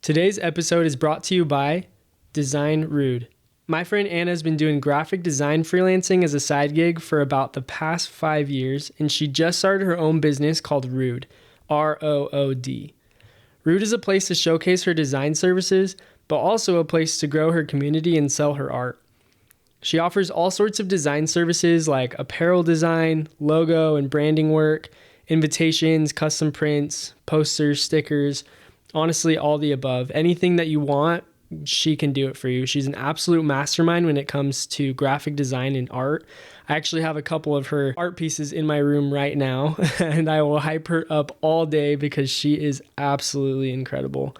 Today's episode is brought to you by Design Rude. My friend Anna has been doing graphic design freelancing as a side gig for about the past 5 years, and she just started her own business called Rude, R-O-O-D. Rude is a place to showcase her design services, but also a place to grow her community and sell her art. She offers all sorts of design services like apparel design, logo and branding work, invitations, custom prints, posters, stickers, honestly, all the above. Anything that you want, she can do it for you. She's an absolute mastermind when it comes to graphic design and art. I actually have a couple of her art pieces in my room right now, and I will hype her up all day because she is absolutely incredible.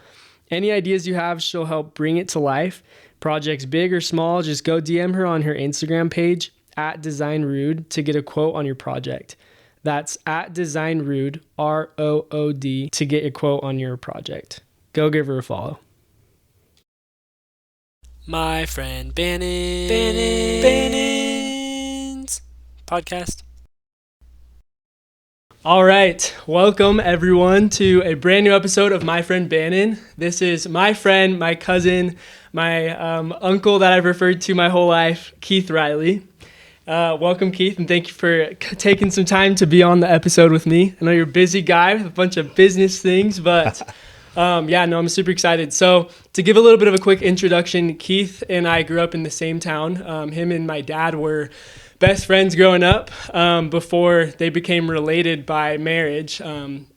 Any ideas you have, she'll help bring it to life. Projects big or small, just go DM her on her Instagram page @DesignRude to get a quote on your project. That's @DesignRude, R-O-O-D, to get a quote on your project. Go give her a follow. My friend Bannon's podcast. All right, welcome everyone to a brand new episode of My Friend Bannon. This is my friend, my cousin, my uncle that I've referred to my whole life, Keith Reilly. Welcome, Keith, and thank you for taking some time to be on the episode with me. I know you're a busy guy with a bunch of business things, but I'm super excited. So to give a little bit of a quick introduction, Keith and I grew up in the same town. Him and my dad were best friends growing up before they became related by marriage.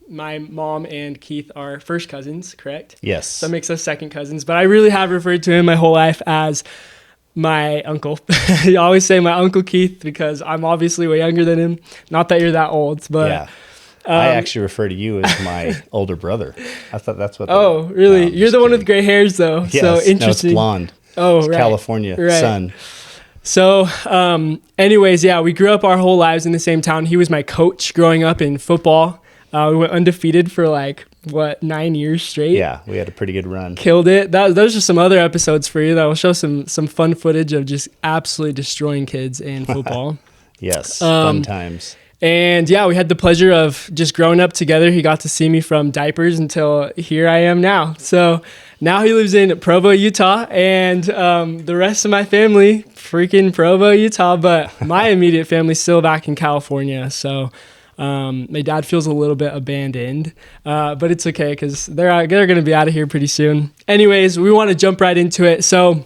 My mom and Keith are first cousins, correct? Yes. So that makes us second cousins, but I really have referred to him my whole life as my uncle. You always say my Uncle Keith because I'm obviously way younger than him. Not that you're that old, but yeah. I actually refer to you as my older brother. I thought that's what. Oh, really? You're the one with gray hairs, though. Yes, so interesting. No, it's blonde. Oh, it's right. California sun. So, anyways, we grew up our whole lives in the same town. He was my coach growing up in football. We went undefeated for 9 years straight. Yeah, we had a pretty good run. Killed it. Those are some other episodes for you that will show some fun footage of just absolutely destroying kids in football. Yes, fun times. And we had the pleasure of just growing up together. He got to see me from diapers until here I am now. So now he lives in Provo, Utah, and the rest of my family, freaking Provo, Utah, but my immediate family's still back in California. So my dad feels a little bit abandoned, but it's okay because they're going to be out of here pretty soon. Anyways, we want to jump right into it. So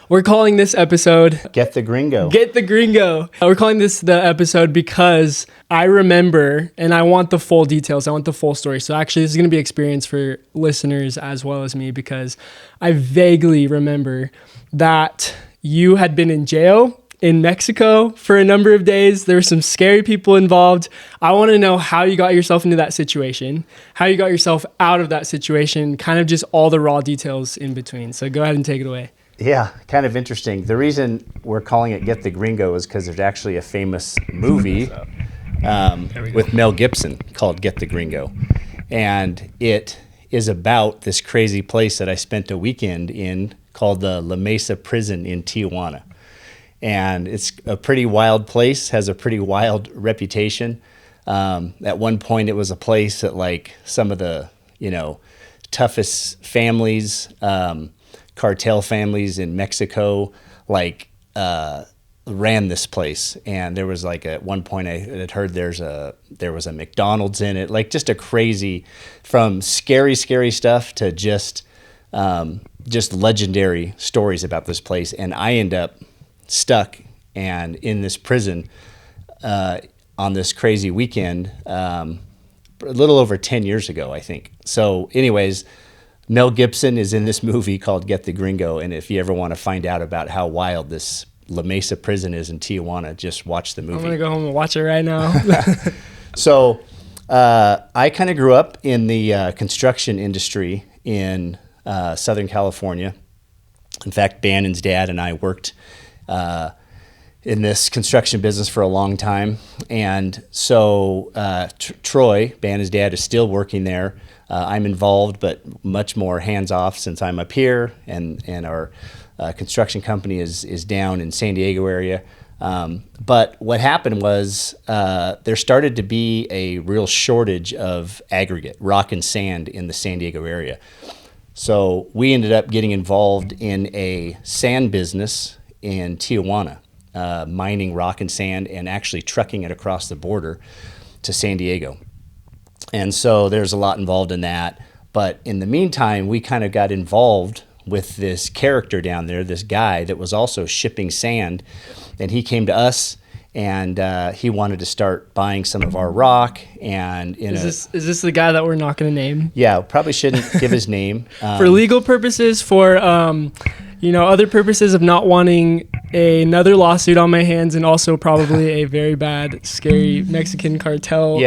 we're calling this episode Get the Gringo. Get the Gringo. We're calling this the episode because I remember, and I want the full details. I want the full story. So actually, this is going to be experience for listeners as well as me because I vaguely remember that you had been in jail in Mexico for a number of days. There were some scary people involved. I want to know how you got yourself into that situation, how you got yourself out of that situation, kind of just all the raw details in between. So go ahead and take it away. Yeah, kind of interesting. The reason we're calling it Get the Gringo is because there's actually a famous movie with Mel Gibson called Get the Gringo. And it is about this crazy place that I spent a weekend in called the La Mesa prison in Tijuana. And it's a pretty wild place, has a pretty wild reputation. At one point, it was a place that some of the, toughest families, cartel families in Mexico, ran this place. And there was at one point I had heard there was a McDonald's in it, just a crazy, from scary stuff to just legendary stories about this place. And I end up stuck and in this prison on this crazy weekend a little over 10 years ago, I think. So anyways, Mel Gibson is in this movie called Get the Gringo, and if you ever want to find out about how wild this La Mesa prison is in Tijuana, just watch the movie. I'm going to go home and watch it right now. So I kind of grew up in the construction industry in Southern California. In fact, Bannon's dad and I worked in this construction business for a long time. And so Troy, Bannon's dad, is still working there. I'm involved, but much more hands-off since I'm up here, and our construction company is down in San Diego area. But what happened was there started to be a real shortage of aggregate, rock and sand, in the San Diego area. So we ended up getting involved in a sand business in Tijuana, mining rock and sand and actually trucking it across the border to San Diego. And so there's a lot involved in that. But in the meantime, we kind of got involved with this character down there, this guy that was also shipping sand. And he came to us and he wanted to start buying some of our rock. And is this the guy that we're not going to name? Yeah, probably shouldn't give his name. For legal purposes, for other purposes of not wanting another lawsuit on my hands, and also probably a very bad, scary Mexican cartel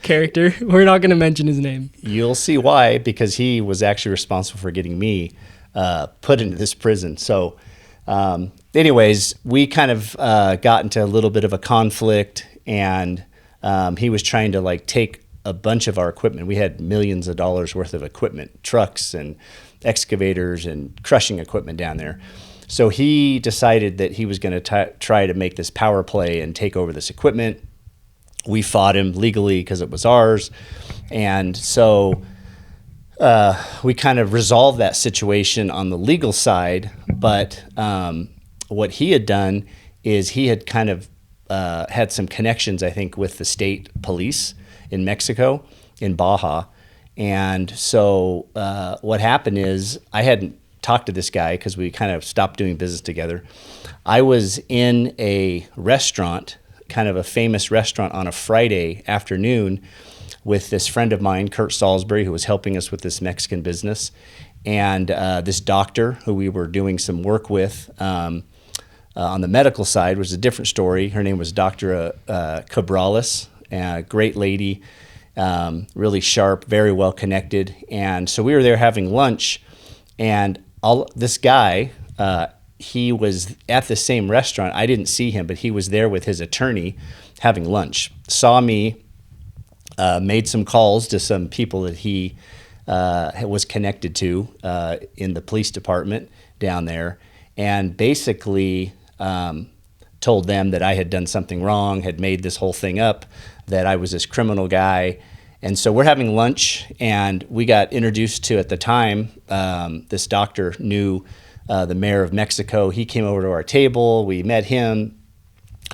character. We're not going to mention his name. You'll see why, because he was actually responsible for getting me put into this prison. So anyways, we kind of got into a little bit of a conflict, and he was trying to like take a bunch of our equipment. We had millions of dollars worth of equipment, trucks and excavators and crushing equipment down there. So he decided that he was going to try to make this power play and take over this equipment. We fought him legally because it was ours. And so we kind of resolved that situation on the legal side. But what he had done is he had kind of had some connections, I think, with the state police in Mexico, in Baja. And so what happened is I hadn't talked to this guy because we kind of stopped doing business together. I was in a restaurant, kind of a famous restaurant, on a Friday afternoon with this friend of mine, Kurt Salisbury, who was helping us with this Mexican business, and this doctor who we were doing some work with on the medical side. Was a different story. Her name was Dr. Cabrales, a great lady, really sharp, very well connected. And so we were there having lunch, and this guy, he was at the same restaurant. I didn't see him, but he was there with his attorney having lunch. Saw me, made some calls to some people that he was connected to in the police department down there, and basically told them that I had done something wrong, had made this whole thing up, that I was this criminal guy. And so we're having lunch, and we got introduced to, at the time, this doctor knew the mayor of Mexico. He came over to our table. We met him,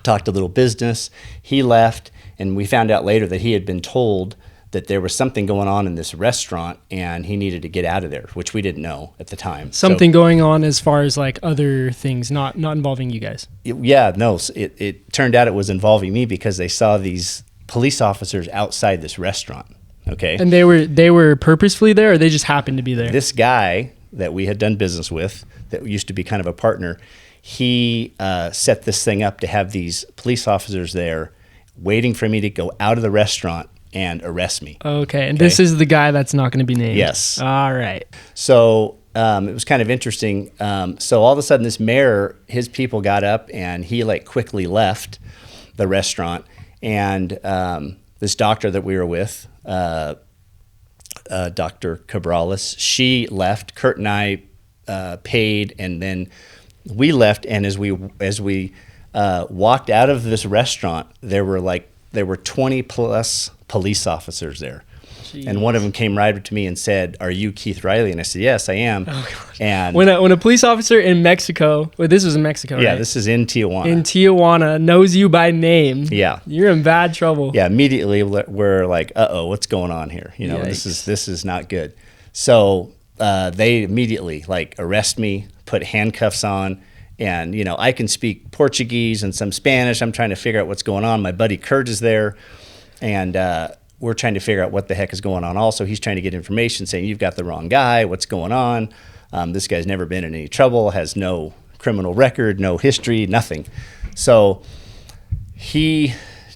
talked a little business. He left, and we found out later that he had been told that there was something going on in this restaurant, and he needed to get out of there, which we didn't know at the time. Something going on as far as like other things, not involving you guys. It turned out it was involving me because they saw these police officers outside this restaurant. Okay. And they were purposefully there, or they just happened to be there? This guy that we had done business with, that used to be kind of a partner, he set this thing up to have these police officers there waiting for me to go out of the restaurant and arrest me. Okay. And this is the guy that's not going to be named? Yes. All right. So it was kind of interesting. So all of a sudden this mayor, his people got up, and he like quickly left the restaurant. And this doctor that we were with, Dr. Cabrales, she left. Kurt and I paid, and then we left. And as we walked out of this restaurant, there were 20 plus police officers there. Jeez. And one of them came right up to me and said, "Are you Keith Reilly?" And I said, "Yes, I am." Oh, and when a police officer in Mexico, this was in Mexico, yeah, right? This is in Tijuana. In Tijuana, knows you by name. Yeah, you're in bad trouble. Yeah, immediately we're like, "Uh-oh, what's going on here?" You know, Yikes. This is not good. So they immediately like arrest me, put handcuffs on. And, I can speak Portuguese and some Spanish. I'm trying to figure out what's going on. My buddy Kurt is there, and we're trying to figure out what the heck is going on. Also, he's trying to get information saying, "You've got the wrong guy. What's going on? This guy's never been in any trouble, has no criminal record, no history, nothing." So he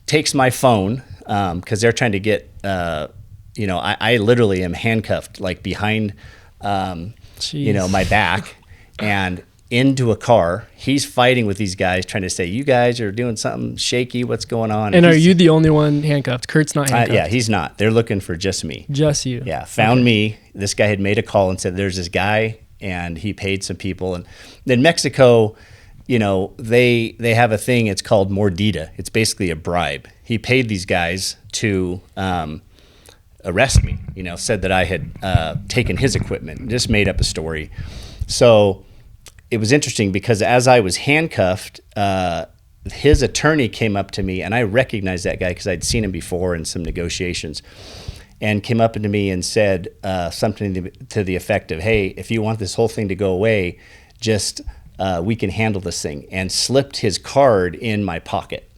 takes my phone because they're trying to get, I literally am handcuffed like behind, my back, and into a car. He's fighting with these guys, trying to say, "You guys are doing something shaky. What's going on?" And are you the only one handcuffed? Kurt's not handcuffed. Yeah, he's not. They're looking for just me. Just you. Yeah, found me. This guy had made a call and said, "There's this guy," and he paid some people. And in Mexico, they have a thing. It's called mordida. It's basically a bribe. He paid these guys to arrest me, said that I had taken his equipment, just made up a story. So it was interesting because as I was handcuffed, his attorney came up to me, and I recognized that guy because I'd seen him before in some negotiations, and came up to me and said something to the effect of, hey, if you want this whole thing to go away, just we can handle this thing, and slipped his card in my pocket.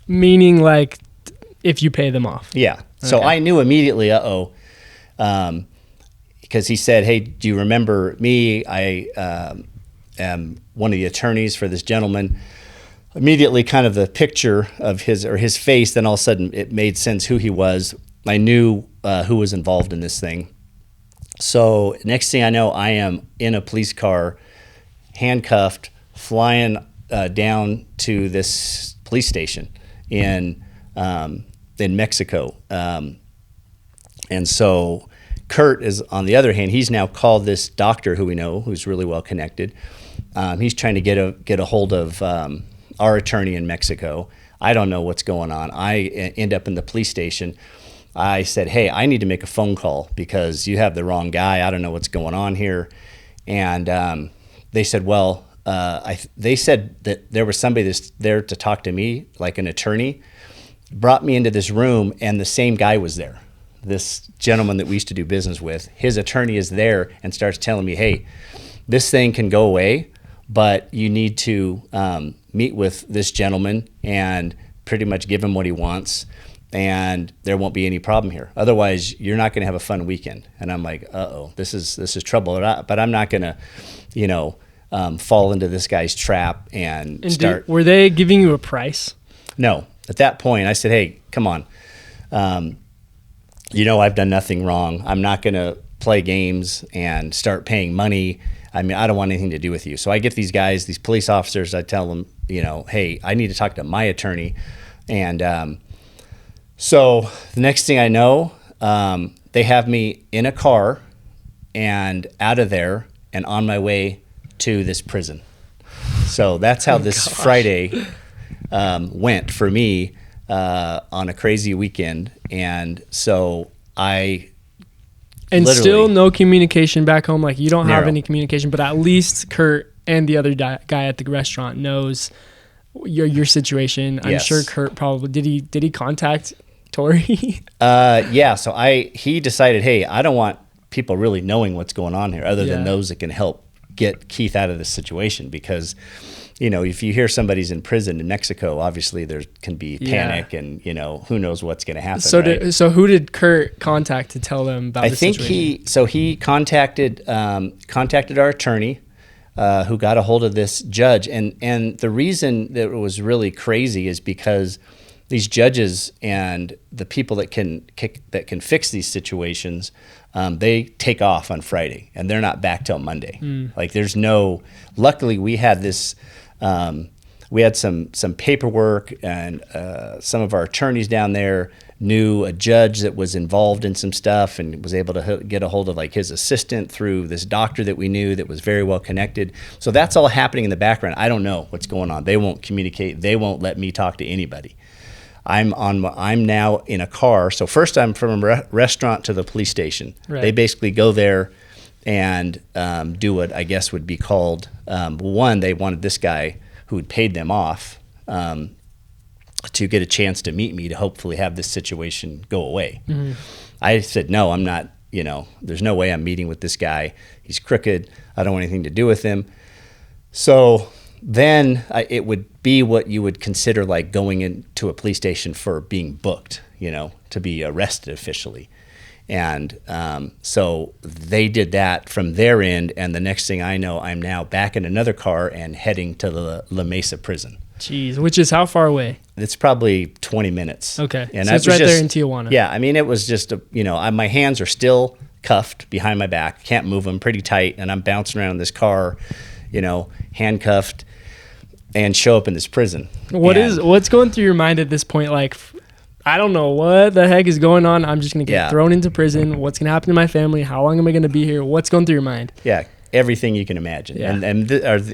Meaning like if you pay them off. Yeah. So I knew immediately, because he said, hey, do you remember me? I am one of the attorneys for this gentleman. Immediately kind of the picture of his face, then all of a sudden it made sense who he was. I knew who was involved in this thing. So next thing I know, I am in a police car, handcuffed, flying down to this police station in Mexico. And so Kurt is, on the other hand, he's now called this doctor who we know, who's really well connected. He's trying to get a hold of our attorney in Mexico. I don't know what's going on. I end up in the police station. I said, hey, I need to make a phone call because you have the wrong guy. I don't know what's going on here. And they said, well, they said that there was somebody that's there to talk to me, like an attorney, brought me into this room, and the same guy was there. This gentleman that we used to do business with, his attorney is there and starts telling me, hey, this thing can go away, but you need to meet with this gentleman and pretty much give him what he wants, and there won't be any problem here. Otherwise, you're not going to have a fun weekend. And I'm like, uh-oh, this is trouble. But I'm not going to, fall into this guy's trap and start. Were they giving you a price? No. At that point, I said, hey, come on. I've done nothing wrong. I'm not going to play games and start paying money. I mean, I don't want anything to do with you. So I get these guys, these police officers, I tell them, hey, I need to talk to my attorney. And so the next thing I know, they have me in a car and out of there and on my way to this prison. So that's how this Friday went for me on a crazy weekend. And so still no communication back home. Like you don't have Narrow. any communication, but at least Kurt and the other guy at the restaurant knows your situation. I'm sure Kurt probably did he contact Tori? Yeah. So he decided, hey, I don't want people really knowing what's going on here other than those that can help get Keith out of this situation, because if you hear somebody's in prison in Mexico, obviously there can be panic and, who knows what's going to happen. So who did Kurt contact to tell them about the situation? He contacted our attorney, who got a hold of this judge. And the reason that it was really crazy is because these judges and the people that can fix these situations, they take off on Friday and they're not back till Monday. Like luckily we had this, we had some paperwork, and some of our attorneys down there knew a judge that was involved in some stuff and was able to get a hold of like his assistant through this doctor that we knew that was very well connected. So that's all happening in the background. I don't know what's going on. They won't communicate. They won't let me talk to anybody. I'm now in a car. So first I'm from a restaurant to the police station. Right. They basically go there and do what I guess would be called, one, they wanted this guy who had paid them off to get a chance to meet me to hopefully have this situation go away. Mm-hmm. I said, no, I'm not, there's no way I'm meeting with this guy. He's crooked. I don't want anything to do with him. So then it would be what you would consider like going into a police station for being booked, to be arrested officially. And so they did that from their end, and the next thing I know, I'm now back in another car and heading to the La Mesa prison. Jeez, which is how far away? It's probably 20 minutes. Okay, and so it's right there in Tijuana. Yeah, I mean, it was just, my hands are still cuffed behind my back, can't move them, pretty tight, and I'm bouncing around in this car, handcuffed, and show up in this prison. What's going through your mind at this point? Like, I don't know what the heck is going on. I'm just going to get thrown into prison. What's going to happen to my family? How long am I going to be here? What's going through your mind? Yeah, everything you can imagine. Yeah. And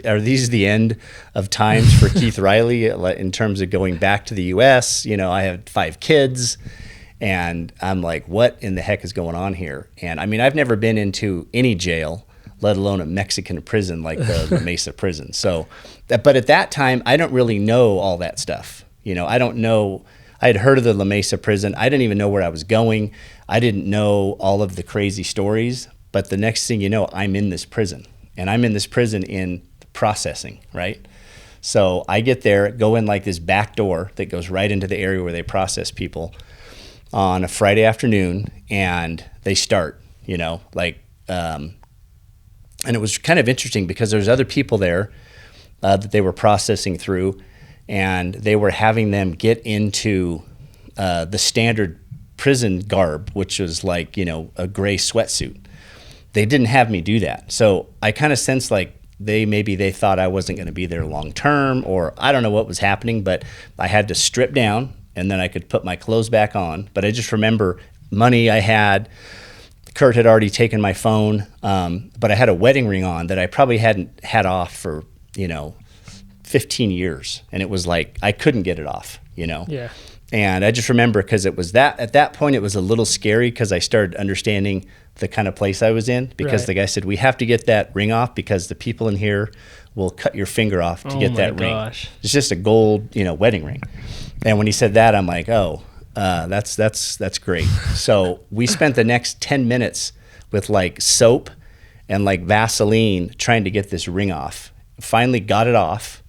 are these the end of times for Keith Reilly in terms of going back to the U.S.? I had 5 kids, And I'm like, what in the heck is going on here? And I mean, I've never been into any jail, let alone a Mexican prison like the Mesa prison. So, but at that time, I don't really know all that stuff. You know, I don't know. I had heard of the La Mesa prison. I didn't even know where I was going. I didn't know all of the crazy stories. But the next thing you know, I'm in this prison. And I'm in this prison in processing, right? So I get there, go in like this back door that goes right into the area where they process people on a Friday afternoon, and they start, you know, like, and it was kind of interesting because there's other people there that they were processing through, and they were having them get into the standard prison garb, which was like, you know, a gray sweatsuit. They didn't have me do that. So I kind of sensed like they thought I wasn't going to be there long term, or I don't know what was happening, but I had to strip down and then I could put my clothes back on. But I just remember money I had. Kurt had already taken my phone, but I had a wedding ring on that I probably hadn't had off for, you know, 15 years. And it was like, I couldn't get it off, you know? Yeah. And I just remember because it was that, at that point, it was a little scary because I started understanding the kind of place I was in, because the guy said, we have to get that ring off because the people in here will cut your finger off to get that ring. It's just a gold, you know, wedding ring. And when he said that, I'm like, oh, that's great. So we spent the next 10 minutes with like soap and like Vaseline trying to get this ring off. Finally got it off.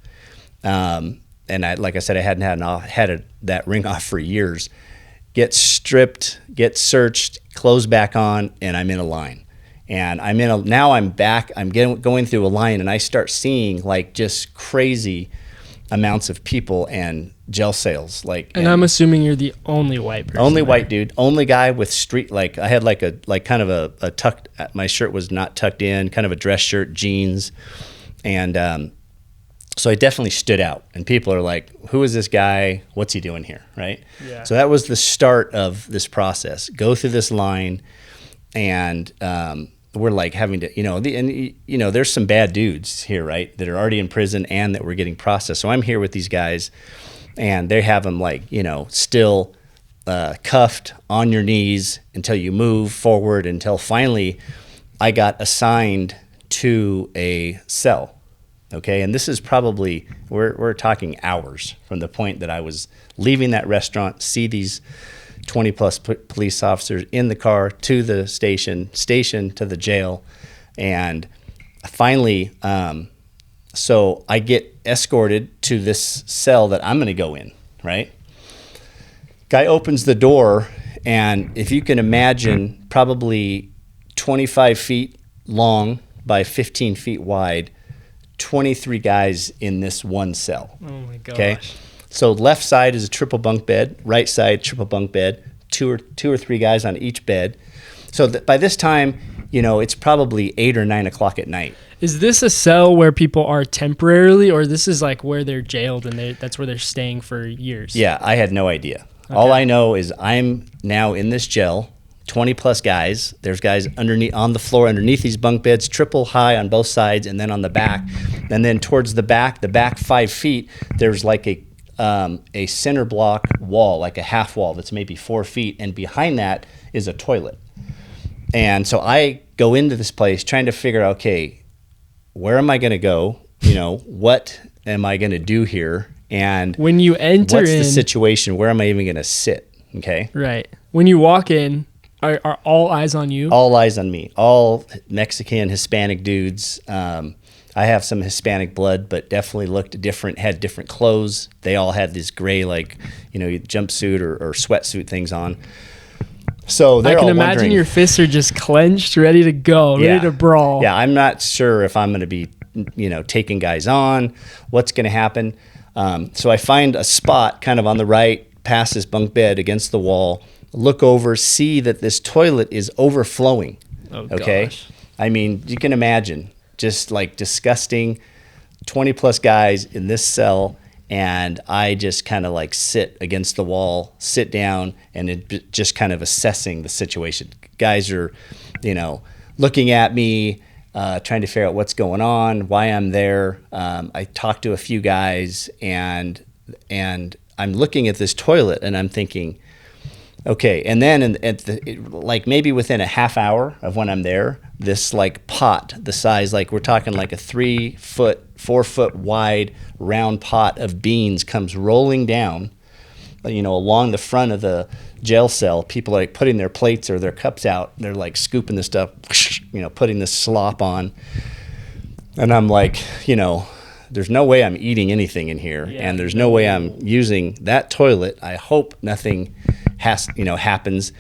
And like I said, I hadn't had that ring off for years. Get stripped, get searched, clothes back on, and I'm in a line. And now I'm back, I'm going through a line, and I start seeing like just crazy amounts of people and jail cells. And I'm assuming you're the only white person. Only white dude, only guy with street, like I had like kind of a tucked, my shirt was not tucked in, kind of a dress shirt, jeans. And so I definitely stood out, and people are like, who is this guy? What's he doing here? Right. Yeah. So that was the start of this process. Go through this line, and we're like having to, there's some bad dudes here, right, that are already in prison and that we're getting processed. So I'm here with these guys, and they have them like, still cuffed on your knees until you move forward, until finally I got assigned to a cell. Okay, and this is probably, we're talking hours from the point that I was leaving that restaurant, see these 20 plus police officers in the car to the station to the jail. And finally, so I get escorted to this cell that I'm going to go in, right? Guy opens the door, and if you can imagine, probably 25 feet long by 15 feet wide, 23 guys in this one cell. Oh my gosh. Okay. So left side is a triple bunk bed, right side triple bunk bed, two or three guys on each bed. So by this time, it's probably 8 or 9 o'clock at night. Is this a cell where people are temporarily, or this is like where they're jailed and that's where they're staying for years? Yeah, I had no idea. Okay. All I know is I'm now in this jail, 20 plus guys. There's guys on the floor underneath these bunk beds, triple high on both sides, and then on the back. And then towards the back 5 feet, there's like a center block wall, like a half wall that's maybe 4 feet, and behind that is a toilet. And so I go into this place trying to figure out, okay, where am I going to go? What am I going to do here? And when you enter what's the situation? Where am I even going to sit? Okay. Right. When you walk in, are all eyes on you? All eyes on me. All Mexican, Hispanic dudes. I have some Hispanic blood, but definitely looked different, had different clothes. They all had this gray, jumpsuit or sweatsuit things on. So they're all wondering. I can imagine your fists are just clenched, ready to go, ready to brawl. Yeah, I'm not sure if I'm going to be, taking guys on, what's going to happen. So I find a spot kind of on the right, past this bunk bed against the wall, look over, see that this toilet is overflowing. Oh, okay. Gosh. I mean, you can imagine just like disgusting 20 plus guys in this cell. And I just kind of like sit against the wall, sit down, and just kind of assessing the situation. Guys are, looking at me, trying to figure out what's going on, why I'm there. I talked to a few guys, and I'm looking at this toilet, and I'm thinking, Okay, and then like maybe within a half hour of when I'm there, this like pot, the size, like we're talking like a 3 foot, 4 foot wide round pot of beans comes rolling down, along the front of the jail cell. People are like putting their plates or their cups out. They're like scooping this stuff, putting this slop on. And I'm like, there's no way I'm eating anything in here, and there's no way I'm using that toilet. I hope nothing happens.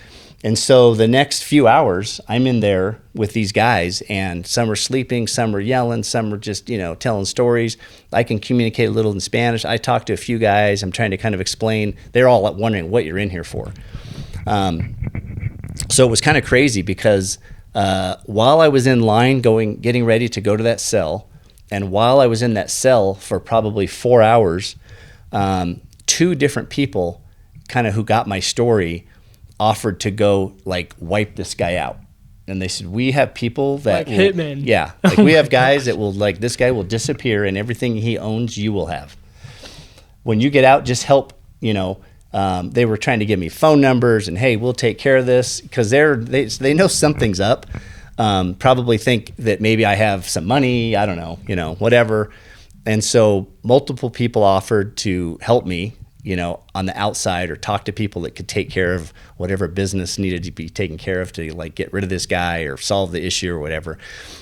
And so the next few hours, I'm in there with these guys, and some are sleeping, some are yelling, some are just, telling stories. I can communicate a little in Spanish. I talked to a few guys. I'm trying to kind of explain. They're all wondering what you're in here for. So it was kind of crazy because while I was in line getting ready to go to that cell, and while I was in that cell for probably 4 hours, 2 different people kind of who got my story offered to go like wipe this guy out. And they said, we have people that like hitmen. Yeah. Like we have guys that will, like, this guy will disappear and everything he owns, you will have. When you get out, just help, they were trying to give me phone numbers and, hey, we'll take care of this. Cause they know something's up. Probably think that maybe I have some money. I don't know, whatever. And so multiple people offered to help me, on the outside, or talk to people that could take care of whatever business needed to be taken care of to like get rid of this guy or solve the issue or whatever.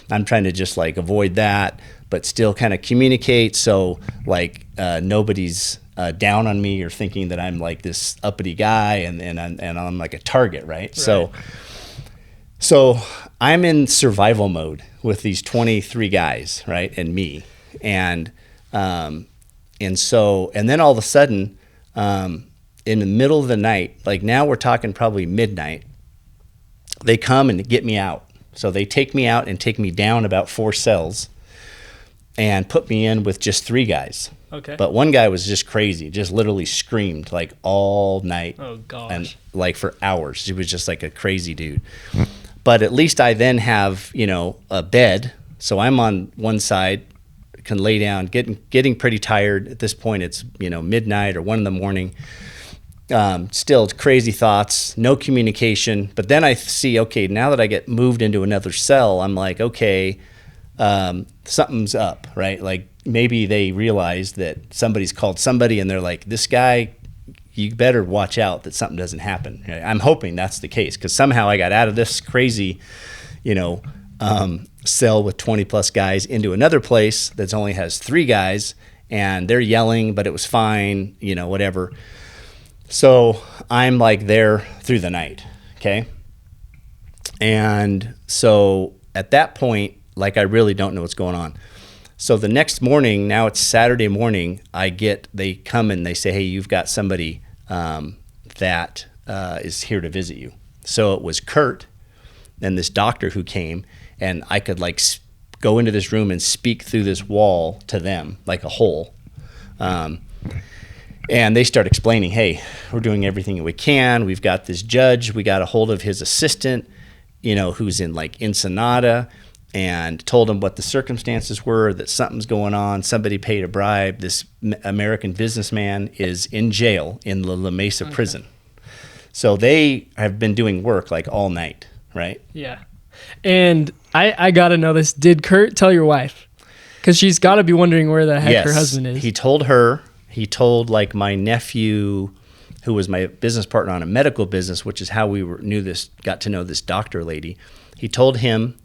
I'm trying to just like avoid that, but still kind of communicate. So like nobody's down on me or thinking that I'm like this uppity guy and I'm like a target. Right. So I'm in survival mode with these 23 guys, right, and me, and then all of a sudden, in the middle of the night, like now we're talking probably midnight, they come and get me out. So they take me out and take me down about 4 cells, and put me in with just 3 guys. Okay. But one guy was just crazy, just literally screamed like all night. Oh gosh. And like for hours. He was just like a crazy dude. But at least I then have, a bed. So I'm on one side, can lay down, getting pretty tired. At this point, it's, midnight or 1 a.m. Still crazy thoughts, no communication. But then I see, okay, now that I get moved into another cell, I'm like, okay, something's up, right? Like maybe they realize that somebody's called somebody and they're like, this guy, you better watch out that something doesn't happen. I'm hoping that's the case, because somehow I got out of this crazy, cell with 20 plus guys into another place that only has 3 guys, and they're yelling, but it was fine, whatever. So I'm like there through the night. Okay. And so at that point, like, I really don't know what's going on. So the next morning, now it's Saturday morning, they come and they say, hey, you've got somebody that is here to visit you. So it was Kurt and this doctor who came, and I could like go into this room and speak through this wall to them, like a hole. And they start explaining, hey, we're doing everything we can. We've got this judge. We got a hold of his assistant, who's in like Ensenada, and told him what the circumstances were, that something's going on. Somebody paid a bribe. This American businessman is in jail in the La Mesa prison. So they have been doing work like all night, right? Yeah. And I got to know this. Did Kurt tell your wife? Because she's got to be wondering where the heck her husband is. He told her. He told like my nephew, who was my business partner on a medical business, which is how we got to know this doctor lady. He told him,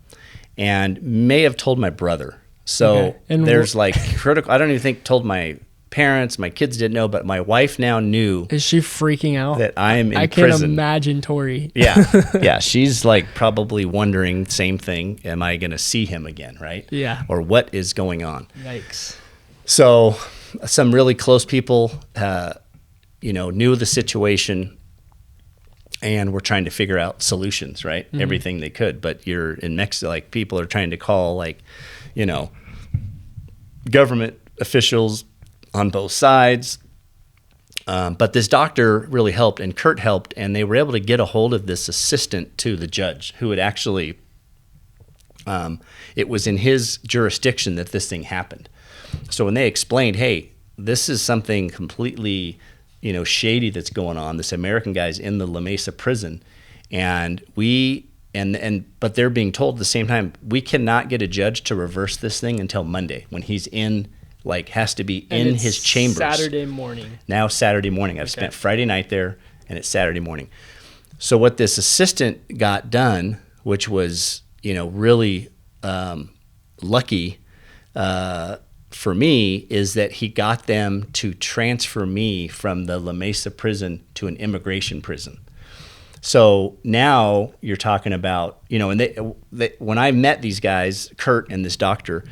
and may have told my brother. So there's like critical. I don't even think told my parents. My kids didn't know, but my wife now knew. Is she freaking out? That I'm in I prison. can't imagine Tori. Yeah. She's like probably wondering same thing. Am I going to see him again? Right. Yeah. Or what is going on? Yikes. So some really close people, knew the situation, and we're trying to figure out solutions, right? Mm-hmm. Everything they could. But you're in Mexico, like people are trying to call like, government officials on both sides. But this doctor really helped, and Kurt helped, and they were able to get a hold of this assistant to the judge who had actually, it was in his jurisdiction that this thing happened. So when they explained, hey, this is something completely shady that's going on. This American guy's in the La Mesa prison, and but they're being told at the same time, we cannot get a judge to reverse this thing until Monday when he's in, has to be in his chambers. Saturday morning. Now Saturday morning. I've spent Friday night there, and it's Saturday morning. So what this assistant got done, which was, really lucky for me, is that he got them to transfer me from the La Mesa prison to an immigration prison. So now you're talking about, and they when I met these guys, Kurt and this doctor,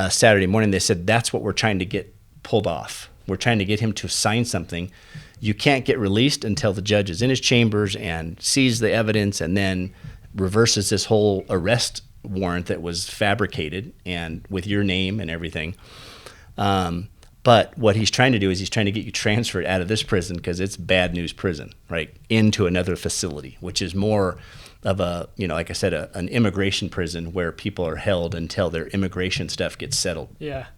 Saturday morning, they said, that's what we're trying to get pulled off. We're trying to get him to sign something. You can't get released until the judge is in his chambers and sees the evidence and then reverses this whole arrest warrant that was fabricated and with your name and everything. But what he's trying to do is he's trying to get you transferred out of this prison, because it's bad news prison, right, into another facility, which is more of a, like I said, an immigration prison where people are held until their immigration stuff gets settled. Yeah.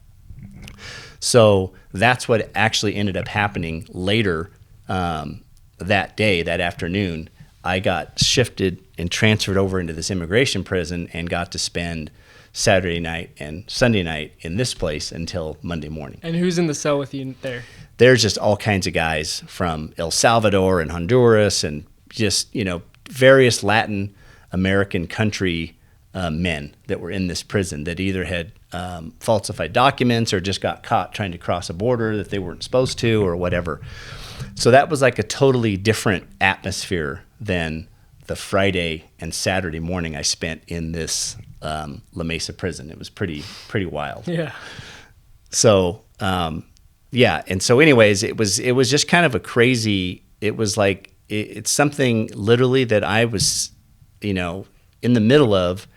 So that's what actually ended up happening later that day, that afternoon. I got shifted and transferred over into this immigration prison and got to spend Saturday night and Sunday night in this place until Monday morning. And who's in the cell with you there? There's just all kinds of guys from El Salvador and Honduras and just, various Latin American country men that were in this prison that either had falsified documents or just got caught trying to cross a border that they weren't supposed to or whatever. So that was like a totally different atmosphere than the Friday and Saturday morning I spent in this La Mesa prison. It was pretty wild. Yeah. So, and so anyways, it was just kind of a crazy, it was like, it's something literally that I was, in the middle of,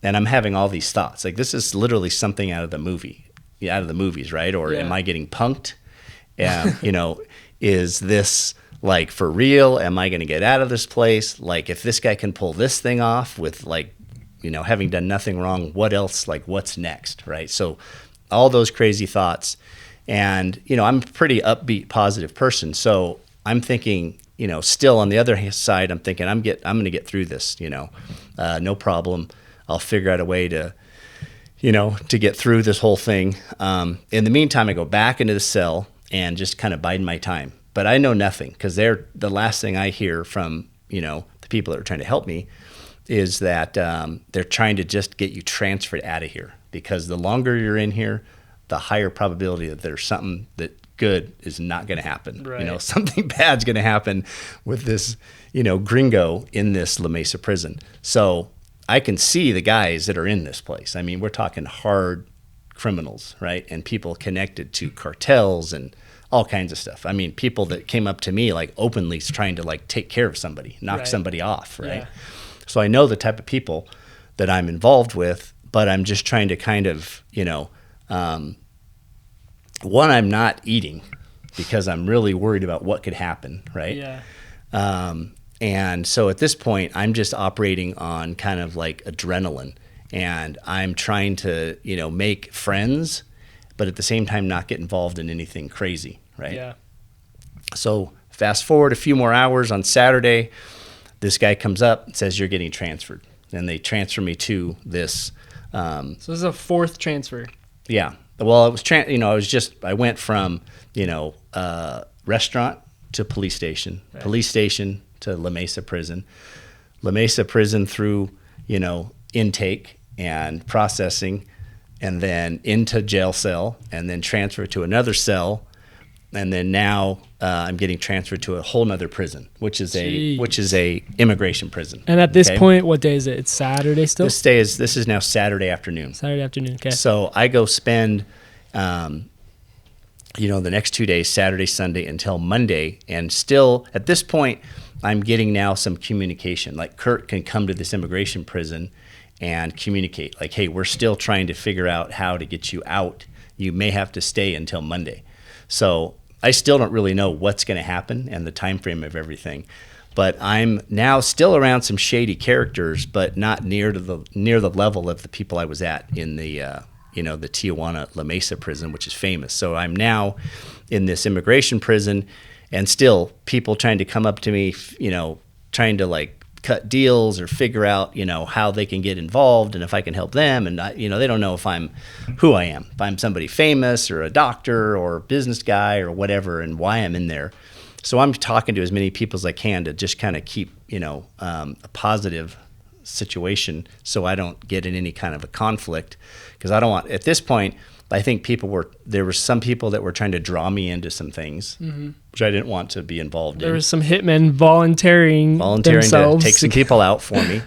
and I'm having all these thoughts. Like, this is literally something out of the movies, right? Or am I getting punked? Is this like for real? Am I going to get out of this place? Like, if this guy can pull this thing off with having done nothing wrong, what else, what's next, right? So all those crazy thoughts. And, I'm a pretty upbeat, positive person. So I'm thinking, still on the other side, I'm thinking I'm going to get through this, no problem. I'll figure out a way to get through this whole thing. In the meantime, I go back into the cell and just kind of biding my time. But I know nothing, because the last thing I hear from, the people that are trying to help me is that they're trying to just get you transferred out of here, because the longer you're in here, the higher probability that there's something that good is not going to happen. Right. Something bad's going to happen with this, gringo in this La Mesa prison. So I can see the guys that are in this place. I mean, we're talking hard criminals, right? And people connected to cartels and all kinds of stuff. I mean, people that came up to me openly trying to take care of somebody, knock somebody off, right? Yeah. So I know the type of people that I'm involved with, but I'm just trying to kind of, one, I'm not eating because I'm really worried about what could happen, right? Yeah. And so at this point, I'm just operating on kind of adrenaline, and I'm trying to, make friends, but at the same time not get involved in anything crazy, right? Yeah. So fast forward a few more hours on Saturday, this guy comes up and says, you're getting transferred. And they transfer me to this. So this is a fourth transfer. Yeah. Well, it was, I went from, restaurant to police station, right. Police station to La Mesa prison through, intake and processing, and then into jail cell, and then transferred to another cell. And then now I'm getting transferred to a whole nother prison, which is a immigration prison. And at this point, what day is it? It's Saturday still? This is now Saturday afternoon. Saturday afternoon, okay. So I go spend, the next 2 days, Saturday, Sunday, until Monday. And still, at this point, I'm getting now some communication. Like, Kurt can come to this immigration prison and communicate. Like, hey, we're still trying to figure out how to get you out. You may have to stay until Monday. So I still don't really know what's going to happen and the time frame of everything, but I'm now still around some shady characters, but not near the level of the people I was at in the the Tijuana La Mesa prison, which is famous. So I'm now in this immigration prison, And still people trying to come up to me, trying to like cut deals or figure out, how they can get involved and if I can help them. And, they don't know if I'm who I am, if I'm somebody famous or a doctor or business guy or whatever, and why I'm in there. So I'm talking to as many people as I can to just kind of keep, a positive situation so I don't get in any kind of a conflict, because I don't want, at this point, I think there were some people that were trying to draw me into some things, which I didn't want to be involved in. There was some hitmen volunteering themselves to take some people out for me.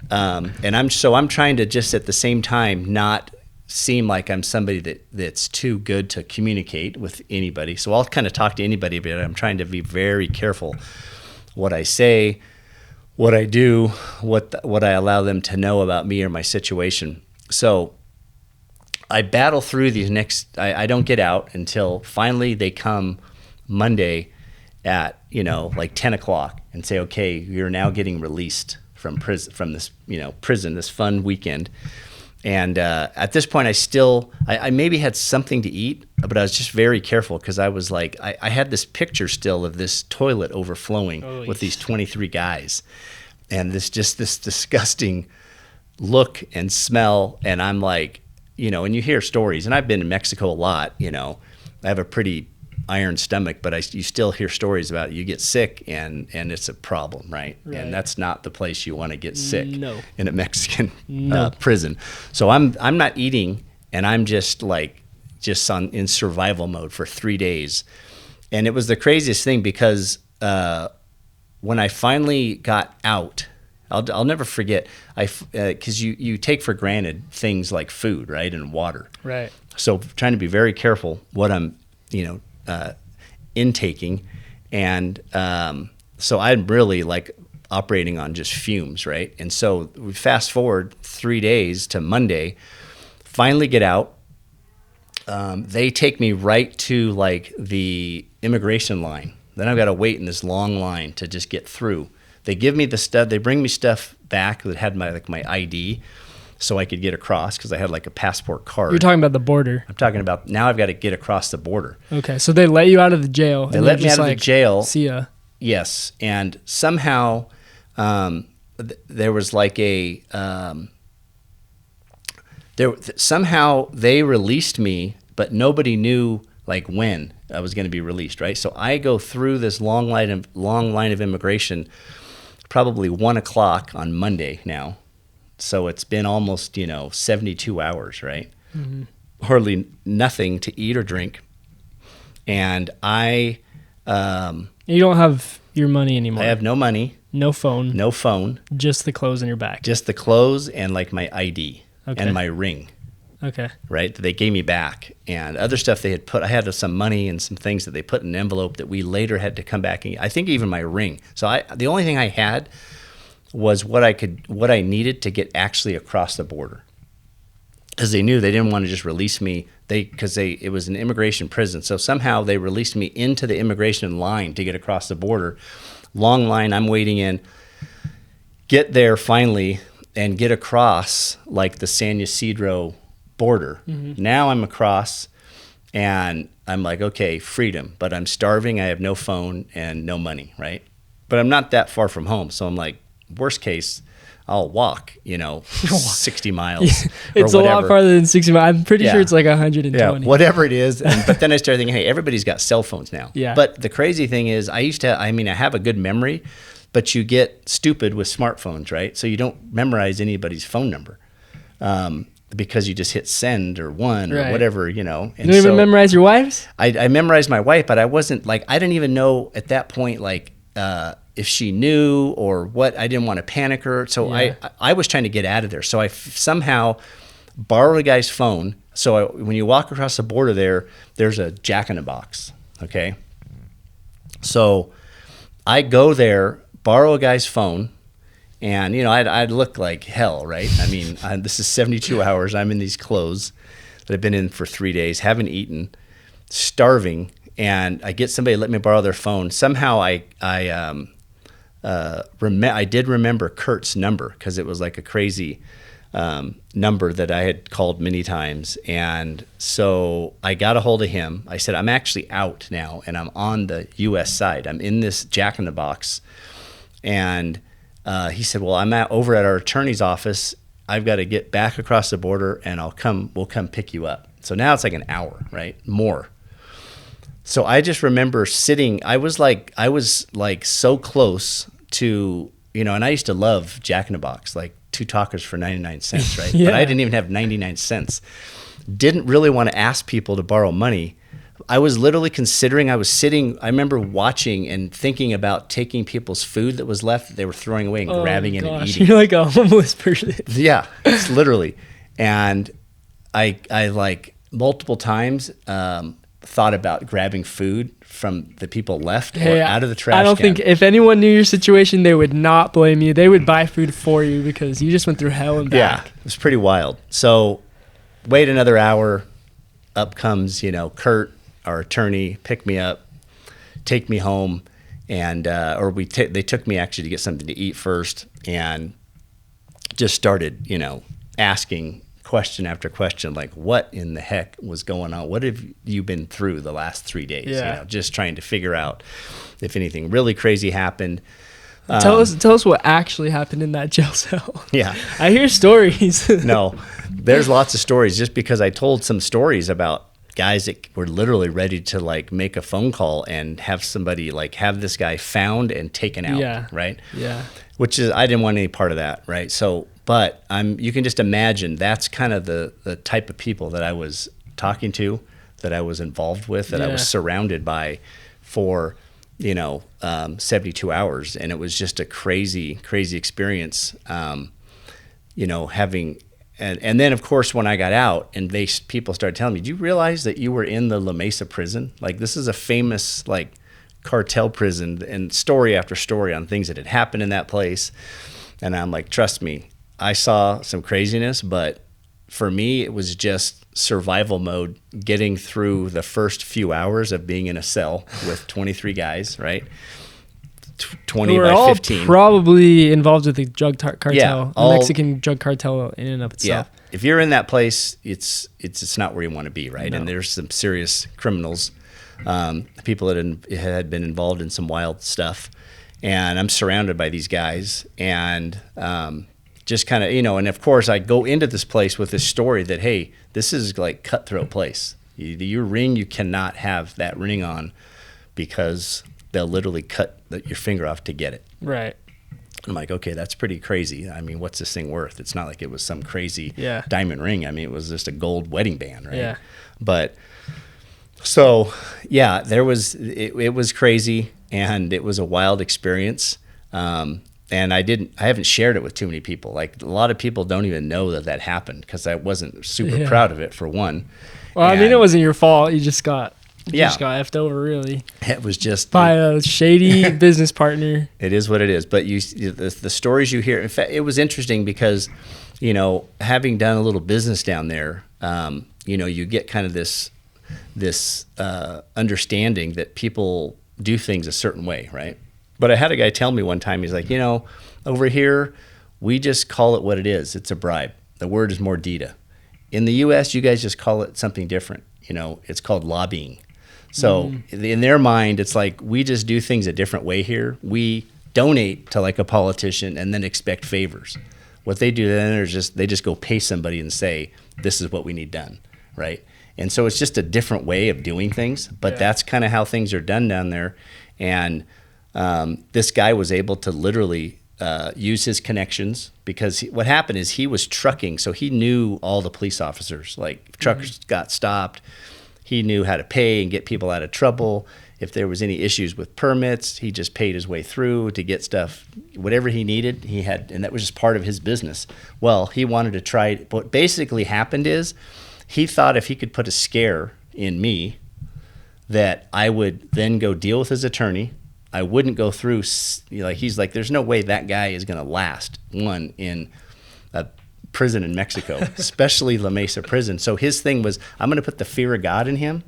And I'm trying to just at the same time not seem like I'm somebody that's too good to communicate with anybody. So I'll kind of talk to anybody, but I'm trying to be very careful what I say, what I do, what I allow them to know about me or my situation. So I battle through these I don't get out until finally they come Monday at, like 10 o'clock and say, okay, you're now getting released from this, prison, this fun weekend. And at this point, I maybe had something to eat, but I was just very careful because I was like, I had this picture still of this toilet overflowing with these 23 guys. And this disgusting look and smell. And I'm like, and you hear stories, and I've been in Mexico a lot, I have a pretty iron stomach, but you still hear stories about you get sick and it's a problem, right? And that's not the place you want to get sick in a Mexican prison. So I'm not eating, and I'm just in survival mode for 3 days. And it was the craziest thing because when I finally got out, I'll never forget, because you take for granted things like food, right, and water. Right. So trying to be very careful what I'm, intaking, and so I'm really like operating on just fumes, right? And so we fast forward 3 days to Monday, finally get out. They take me right to like the immigration line. Then I've got to wait in this long line to just get through. They give me the stuff. They bring me stuff back that had my ID, so I could get across because I had like a passport card. You're talking about the border. I'm talking about now. I've got to get across the border. Okay, so they let you out of the jail. They let me out of the jail. See ya. Yes, and somehow there was like somehow they released me, but nobody knew like when I was going to be released, right? So I go through this long line of immigration, probably 1 o'clock on Monday now. So it's been almost, 72 hours, right? Mm-hmm. Hardly nothing to eat or drink. And you don't have your money anymore. I have no money. No phone. No phone. Just the clothes on your back. Just the clothes and like my ID and my ring. Okay. Right? That they gave me back. And other stuff they had I had some money and some things that they put in an envelope that we later had to come back and I think even my ring. So the only thing I had was what I needed to get actually across the border. Because they knew they didn't want to just release me. It was an immigration prison. So somehow they released me into the immigration line to get across the border. Long line, I'm waiting in. Get there finally and get across like the San Ysidro border. Mm-hmm. Now I'm across and I'm like, okay, freedom, but I'm starving. I have no phone and no money, right? But I'm not that far from home. So I'm like, worst case, I'll walk, 60 miles. It's or a lot farther than 60 miles. I'm pretty sure it's like 120. Yeah, whatever it is. But then I started thinking, hey, everybody's got cell phones now. Yeah. But the crazy thing is I have a good memory, but you get stupid with smartphones, right? So you don't memorize anybody's phone number. Because you just hit send or one or whatever, And you don't even memorize your wife's? I memorized my wife, but I wasn't like, I didn't even know at that point, like, if she knew or what. I didn't want to panic her. So I was trying to get out of there. So I somehow borrowed a guy's phone. So when you walk across the border there's a Jack-in-the-Box, okay? So I go there, borrow a guy's phone, and, I'd look like hell, right? I mean, this is 72 hours. I'm in these clothes that I've been in for 3 days, haven't eaten, starving, and I get somebody to let me borrow their phone. Somehow I did remember Kurt's number because it was like a crazy number that I had called many times. And so I got a hold of him. I said, I'm actually out now, and I'm on the U.S. side. I'm in this Jack in the Box. And he said, well, I'm over at our attorney's office. I've got to get back across the border, and we'll come pick you up. So now it's like an hour, right? More. So I just remember sitting, I was like so close to, and I used to love Jack in the Box, like 2 tacos for 99 cents, right? Yeah. But I didn't even have 99 cents. Didn't really want to ask people to borrow money. I was literally considering, I remember watching and thinking about taking people's food that was left that they were throwing away and grabbing it and eating. You're like a homeless person. Yeah, it's literally. And I like multiple times thought about grabbing food from the people left or out of the trash can. I don't think if anyone knew your situation, they would not blame you. They would buy food for you because you just went through hell and back. Yeah, it was pretty wild. So wait another hour. Up comes, Kurt, our attorney, pick me up, take me home, and they took me actually to get something to eat first, and just started, asking question after question, like, what in the heck was going on? What have you been through the last 3 days? Yeah. Just trying to figure out if anything really crazy happened. Tell us what actually happened in that jail cell. Yeah. I hear stories. No, there's lots of stories, just because I told some stories about guys that were literally ready to like make a phone call and have somebody like have this guy found and taken out. Yeah. Right. Yeah. Which is, I didn't want any part of that. Right. So, but you can just imagine that's kind of the type of people that I was talking to, that I was involved with, that I was surrounded by for, 72 hours. And it was just a crazy, crazy experience. Having, and then of course, when I got out and people started telling me, do you realize that you were in the La Mesa prison? Like, this is a famous, like, cartel prison, and story after story on things that had happened in that place. And I'm like, trust me, I saw some craziness, but for me, it was just survival mode, getting through the first few hours of being in a cell with 23 guys, right? 20 Who by are 15. all probably involved with the drug cartel, Yeah, the Mexican drug cartel in and of itself. Yeah. If you're in that place, it's not where you want to be, right? No. And there's some serious criminals, people that had been involved in some wild stuff. And I'm surrounded by these guys, and just kind of, and of course I go into this place with this story that, hey, this is like cutthroat place. Your ring, you cannot have that ring on, because they'll literally cut your finger off to get it. Right. I'm like, okay, that's pretty crazy. I mean, what's this thing worth? It's not like it was some crazy diamond ring. I mean, it was just a gold wedding band, right? Yeah. But so, yeah, it was crazy, and it was a wild experience. And I haven't shared it with too many people. Like, a lot of people don't even know that happened, because I wasn't super proud of it, for one. Well, I mean, it wasn't your fault. You just got effed over, really. It was just by a shady business partner. It is what it is. But the stories you hear, in fact, it was interesting because, having done a little business down there, you get kind of this understanding that people do things a certain way, right? But I had a guy tell me one time, he's like, over here, we just call it what it is. It's a bribe. The word is mordida. In the U.S., you guys just call it something different. It's called lobbying. So in their mind, it's like, we just do things a different way here. We donate to like a politician and then expect favors. What they do then is they just go pay somebody and say, this is what we need done, right? And so it's just a different way of doing things, but that's kind of how things are done down there. And this guy was able to literally use his connections, because what happened is he was trucking, so he knew all the police officers. Like, if truckers got stopped, he knew how to pay and get people out of trouble. If there was any issues with permits, he just paid his way through to get stuff, whatever he needed, he had, and that was just part of his business. Well, he wanted to try. What basically happened is, he thought if he could put a scare in me, that I would then go deal with his attorney. I wouldn't go through, he's like, there's no way that guy is going to last, one, in a prison in Mexico, especially La Mesa prison. So his thing was, I'm going to put the fear of God in him,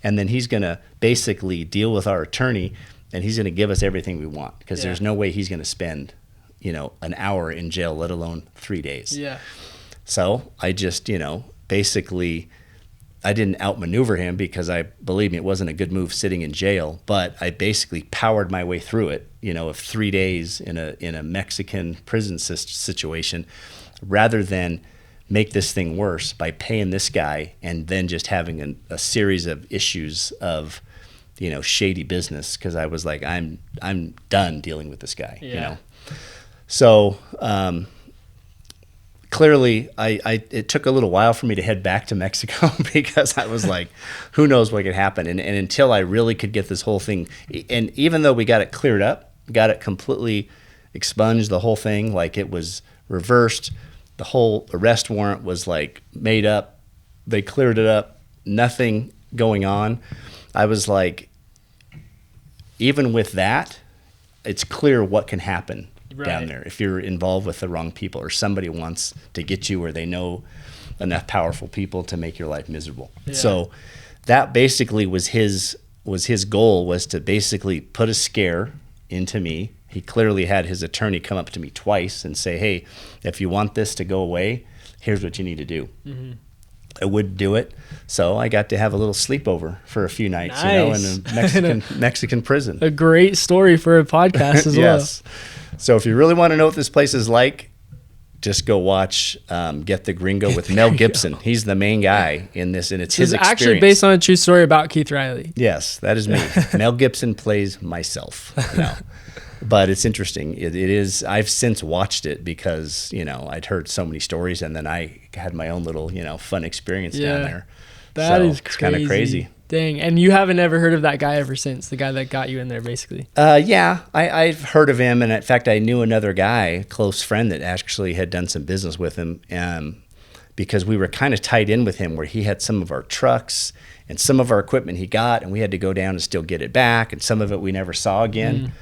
and then he's going to basically deal with our attorney, and he's going to give us everything we want, because there's no way he's going to spend, an hour in jail, let alone 3 days. Yeah. So I just, basically, I didn't outmaneuver him because believe me, it wasn't a good move sitting in jail, but I basically powered my way through it, of 3 days in a Mexican prison situation, rather than make this thing worse by paying this guy and then just having a series of issues of, shady business. Cause I was like, I'm done dealing with this guy, So, clearly, it took a little while for me to head back to Mexico because I was like, who knows what could happen. And until I really could get this whole thing, and even though we got it cleared up, got it completely expunged, the whole thing, like it was reversed, the whole arrest warrant was like made up, they cleared it up, nothing going on. I was like, even with that, it's clear what can happen. Right. Down there if you're involved with the wrong people, or somebody wants to get you, or they know enough powerful people to make your life miserable. Yeah. So that basically was his goal, was to basically put a scare into me. He clearly had his attorney come up to me twice and say, hey, if you want this to go away, here's what you need to do. Mm-hmm. I would do it. So I got to have a little sleepover for a few nights, in a Mexican prison. A great story for a podcast as well. Yes. So if you really want to know what this place is like, just go watch Get the Gringo with Mel Gibson. He's the main guy in this, and it's his experience. It's actually based on a true story about Keith Reilly. Yes, that is me. Mel Gibson plays myself. But it's interesting. It is. I've since watched it because, I'd heard so many stories, and then I had my own little, fun experience down there. That is crazy. It's kind of crazy. Dang. And you haven't ever heard of that guy ever since, the guy that got you in there, basically? Yeah, I've heard of him. And in fact, I knew another guy, a close friend, that actually had done some business with him, because we were kind of tied in with him, where he had some of our trucks and some of our equipment he got, and we had to go down and still get it back. And some of it we never saw again.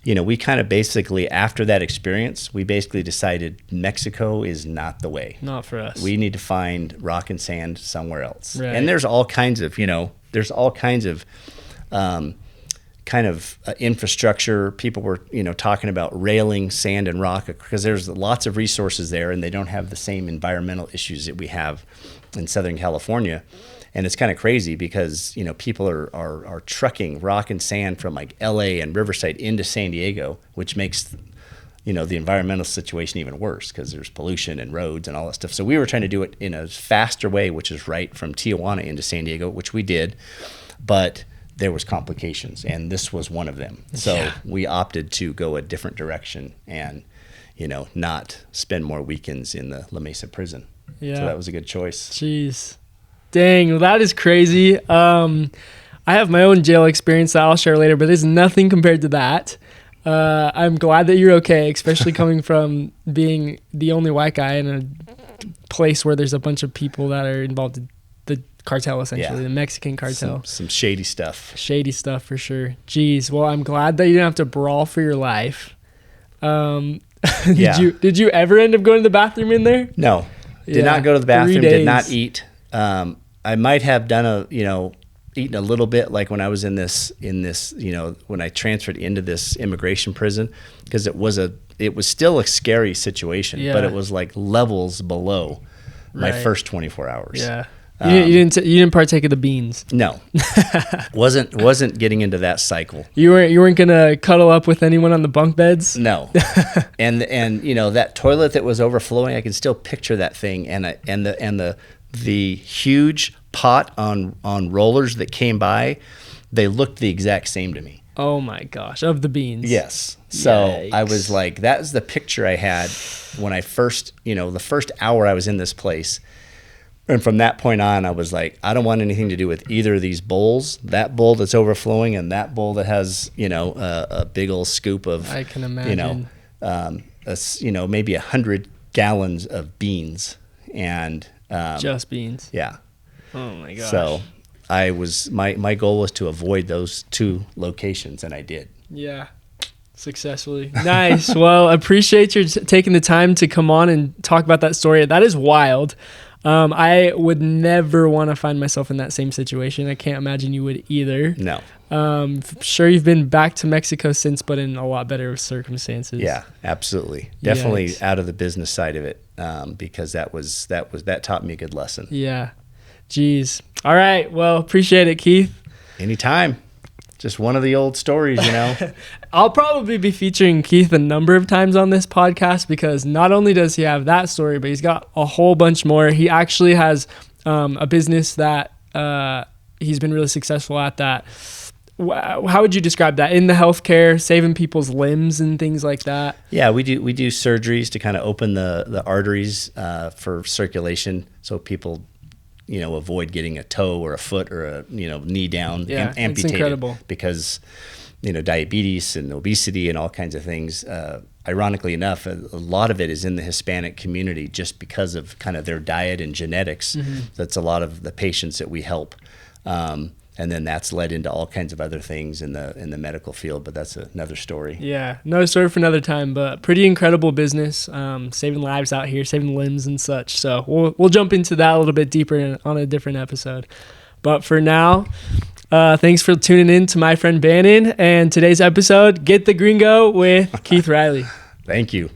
We kind of basically, after that experience, we basically decided Mexico is not the way. Not for us. We need to find rock and sand somewhere else. Right. And there's all kinds of, infrastructure. People were, talking about railing sand and rock, because there's lots of resources there, and they don't have the same environmental issues that we have in Southern California. And it's kind of crazy because, people are trucking rock and sand from like LA and Riverside into San Diego, which makes, the environmental situation even worse because there's pollution and roads and all that stuff. So we were trying to do it in a faster way, which is right from Tijuana into San Diego, which we did. But there was complications, and this was one of them. So we opted to go a different direction and, not spend more weekends in the La Mesa prison. Yeah. So that was a good choice. Jeez. Dang, well, that is crazy. I have my own jail experience that I'll share later, but there's nothing compared to that. I'm glad that you're okay, especially coming from being the only white guy in a place where there's a bunch of people that are involved in the cartel, essentially, the Mexican Cartel. Some shady stuff. Shady stuff, for sure. Jeez, well, I'm glad that you didn't have to brawl for your life. Did you ever end up going to the bathroom in there? No. Did not go to the bathroom, did not eat. I might have done eaten a little bit, like when I was in this, when I transferred into this immigration prison, because it was still a scary situation, but it was like levels below my first 24 hours. Yeah. You didn't partake of the beans. No, wasn't getting into that cycle. You weren't gonna cuddle up with anyone on the bunk beds. No, and that toilet that was overflowing, I can still picture that thing, and the huge pot on rollers that came by, they looked the exact same to me. Oh my gosh, of the beans. Yes. So yikes. I was like, that was the picture I had when I first, the first hour I was in this place. And from that point on, I was like, I don't want anything to do with either of these bowls, that bowl that's overflowing and that bowl that has, a big old scoop of, I can imagine, maybe 100 gallons of beans. And just beans. Yeah. Oh my gosh. So my goal was to avoid those two locations, and I did. Yeah. Successfully. Nice. Well, appreciate you taking the time to come on and talk about that story. That is wild. I would never want to find myself in that same situation. I can't imagine you would either. No. Sure, you've been back to Mexico since, but in a lot better circumstances. Yeah, absolutely. Definitely Yikes. out of the business side of it, because that taught me a good lesson. Yeah. Jeez. All right. Well, appreciate it, Keith. Anytime. Just one of the old stories, you know. I'll probably be featuring Keith a number of times on this podcast because not only does he have that story, but he's got a whole bunch more. He actually has a business that he's been really successful at that. How would you describe that? In the healthcare, saving people's limbs and things like that? Yeah, we do surgeries to kind of open the arteries for circulation so people avoid getting a toe or a foot or a knee down, amputated. It's incredible. Because diabetes and obesity and all kinds of things. Ironically enough, a lot of it is in the Hispanic community just because of kind of their diet and genetics. Mm-hmm. That's a lot of the patients that we help. And then that's led into all kinds of other things in the medical field, but that's another story. Yeah, another story for another time, but pretty incredible business, saving lives out here, saving limbs and such. So we'll jump into that a little bit deeper on a different episode. But for now, thanks for tuning in to my friend Bannon and today's episode, Get the Gringo with Keith Reilly. Thank you.